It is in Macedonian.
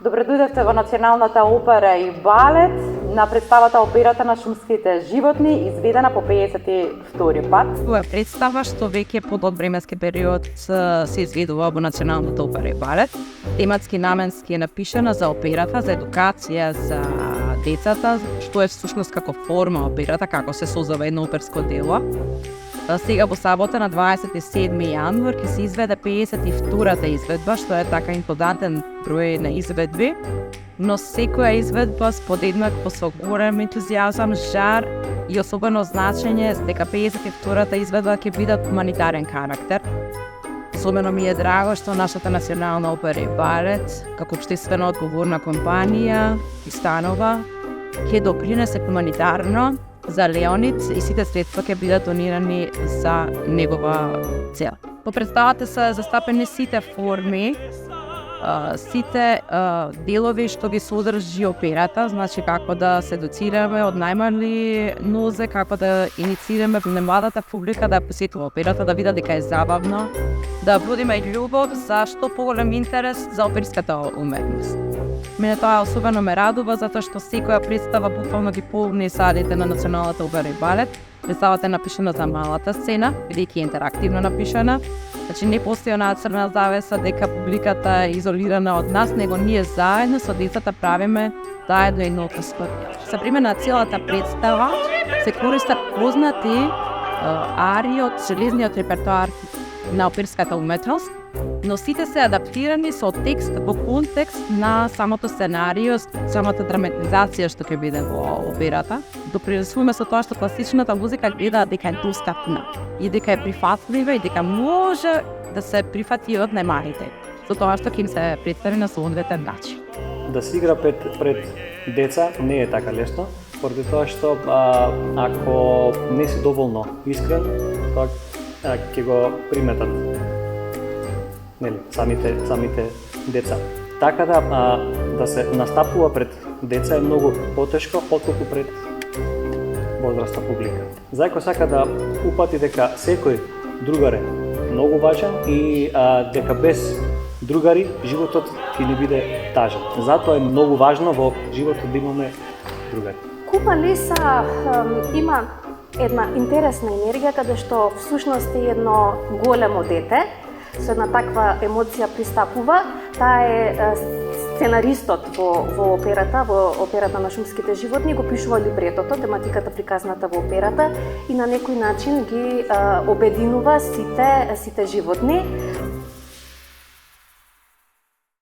Добре дојдовте во Националната опера и балет на представата Операта на шумските животни, изведена по 52-ри пат. Ова е представа што веќе по од временски период се изведува во Националната опера и балет. Тематски наменски е напишана за операта, за едукација за децата, што е всушност како форма операта, како се создава едно оперско дело. Сега во сабота на 27 јануар ќе се изведе 52-та изведба, што е така импозантен број на изведби, но секоја изведба сподеднакво со голем ентузијазам, жар и особено значење дека 52-та изведба ќе биде хуманитарен карактер. Особено ми е драго што нашата Национална опера и балет, како општествено одговорна компанија и станова, ќе допринесе хуманитарно за Леонид и сите средства ќе бидат донирани за негова цел. По представата се застапени сите форми, сите делови што ги содржи операта, значи како да се доцираме од најмали нозе, како да иницираме немладата публика да посетува операта, да видат дека е забавно, да будиме љубов за што поголем интерес за оперската уметност. Мене тоа особено ме радува затоа што секоја представа буквално ги полни салите на Националната опера и балет. Представата е напишана за малата сцена, бидејќи е интерактивно напишана. Значи не постои онаа црна завеса дека публиката е изолирана од нас, него ние заедно со децата правиме заедно едно описко. За пример на целата представа се користат познати арии од железниот репертоар на оперската уметност, но сите се адаптирани со текст во контекст на самото сценарио, самата драматизација што ќе биде во операта. Допринесуваме со тоа што класичната музика гледа дека е достапна и дека е прифатлива и дека може да се прифати од најмалите. Со тоа што ќе им се представи на соодветен начин. Да се игра пред деца не е така лесно, поради тоа што ако не си доволно искрен, тоа ќе го приметат самите деца. Така да се настапува пред деца е многу потешко отколку пред возрастна публика. Зајко сака да упати дека секој другар е многу важен и дека без другари животот ќе ни биде тажен. Затоа е многу важно во животот да имаме другари. Купа Леса има една интересна енергија каде што всушност е едно големо дете со една таква емоција пристапува. Таа е сценаристот во операта на шумските животни, го пишува либретото, тематиката приказната во операта и на некој начин ги обединува сите животни.